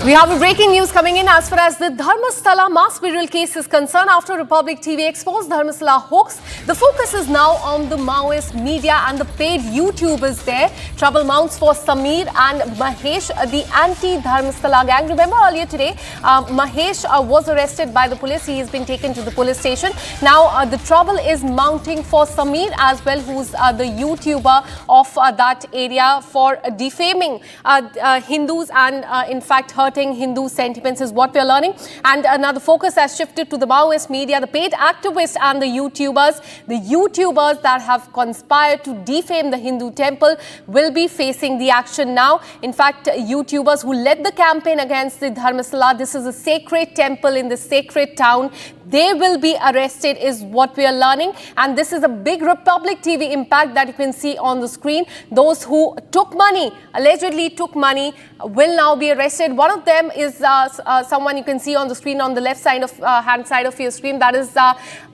We have a breaking news coming in as far as the Dharmasthala mass burial case is concerned. After Republic TV exposed Dharmasthala hoax, the focus is now on the Maoist media and the paid YouTubers there. Trouble mounts for Sameer and Mahesh, the anti-Dharmasthala gang. Remember earlier today, Mahesh was arrested by the police. He has been taken to the police station. Now the trouble is mounting for Sameer as well, who's the YouTuber of that area for defaming Hindus and in fact hurting Hindu sentiments is what we are learning. And now the focus has shifted to the Maoist media, the paid activists and the YouTubers that have conspired to defame the Hindu temple will be facing the action now. In fact, YouTubers who led the campaign against the Dharmasthala, this is a sacred temple in the sacred town, they will be arrested is what we are learning. And this is a big Republic TV impact that you can see on the screen. Those who took money, allegedly took money, will now be arrested. One of them is someone you can see on the screen on the left side of hand side of your screen. That is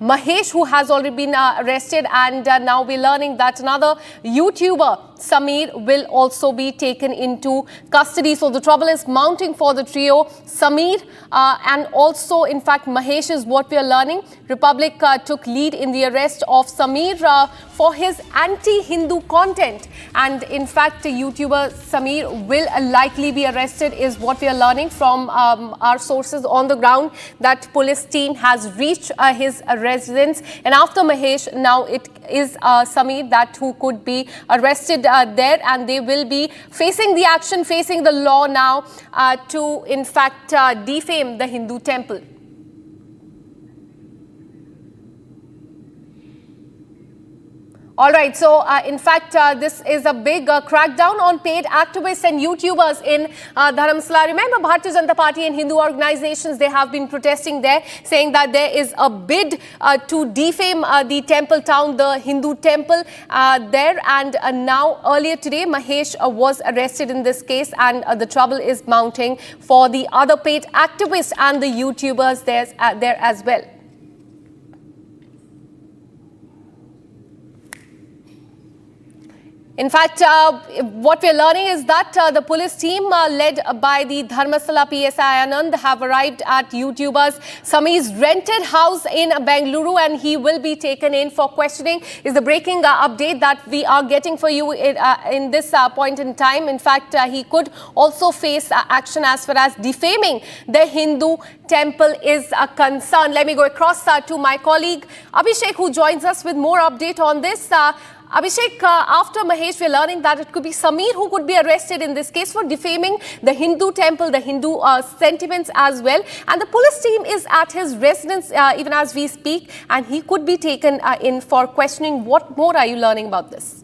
Mahesh, who has already been arrested, and now we're learning that another YouTuber, Sameer, will also be taken into custody. So the trouble is mounting for the trio, Sameer and also in fact Mahesh is what we are learning. Republic took lead in the arrest of Sameer for his anti-Hindu content, and in fact YouTuber Sameer will likely be arrested is what we are learning from our sources on the ground, that police team has reached his residence. And after Mahesh, now it is Sameer that who could be arrested there, and they will be facing the action, facing the law now to in fact defame the Hindu temple. All right, so in fact, this is a big crackdown on paid activists and YouTubers in Dharamsala. Remember, Bharatiya Janata Party and Hindu organizations, they have been protesting there, saying that there is a bid to defame the temple town, the Hindu temple there. And now, earlier today, Mahesh was arrested in this case, and the trouble is mounting for the other paid activists and the YouTubers there as well. In fact, what we're learning is that the police team led by the Dharmasthala PSI Anand have arrived at YouTubers Sameer's rented house in Bengaluru, and he will be taken in for questioning is the breaking update that we are getting for you in this point in time. In fact, he could also face action as far as defaming the Hindu temple is concerned. Let me go across to my colleague Abhishek, who joins us with more update on this. Abhishek, after Mahesh, we're learning that it could be Sameer who could be arrested in this case for defaming the Hindu temple, the Hindu sentiments as well. And the police team is at his residence even as we speak, and he could be taken in for questioning. What more are you learning about this?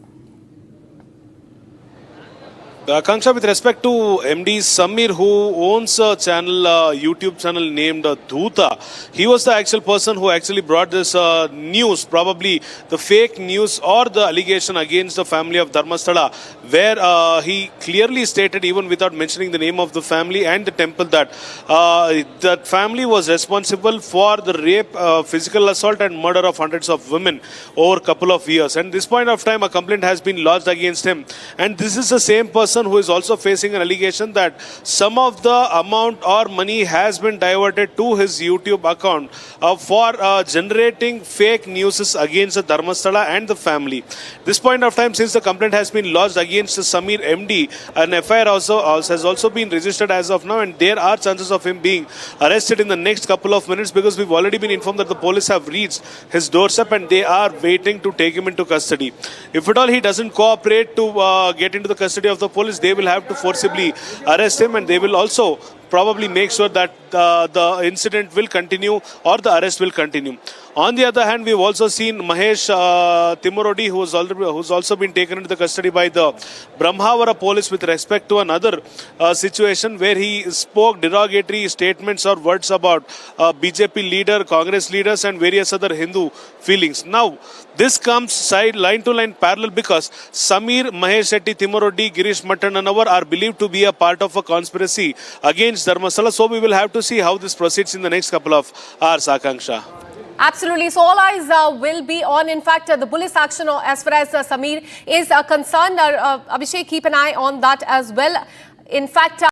Akanksha, with respect to MD Sameer, who owns a channel, YouTube channel named Dhuta, he was the actual person who actually brought this news, probably the fake news or the allegation against the family of Dharmasthala, where he clearly stated, even without mentioning the name of the family and the temple, that that family was responsible for the rape, physical assault and murder of hundreds of women over a couple of years. And at this point of time, a complaint has been lodged against him. And this is the same person who is also facing an allegation that some of the amount or money has been diverted to his YouTube account for generating fake news against the Dharmasthala and the family. This point of time, since the complaint has been lodged against Sameer MD, an FIR has also been registered as of now, and there are chances of him being arrested in the next couple of minutes, because we've already been informed that the police have reached his doorstep and they are waiting to take him into custody. If at all he doesn't cooperate to get into the custody of the police, they will have to forcibly arrest him, and they will also probably make sure that the incident will continue or the arrest will continue. On the other hand, we've also seen Mahesh Timurodi, who's also been taken into the custody by the Brahmavara police with respect to another situation where he spoke derogatory statements or words about BJP leader, Congress leaders and various other Hindu feelings. Now, this comes line to line parallel, because Sameer, Mahesh Shetty, Timurodi, Girish Mattananavar are believed to be a part of a conspiracy against Dharmasthala. So we will have to see how this proceeds in the next couple of hours, Akanksha. Absolutely. So all eyes will be on, in fact, the police action as far as Sameer is concerned. Abhishek, keep an eye on that as well. In fact,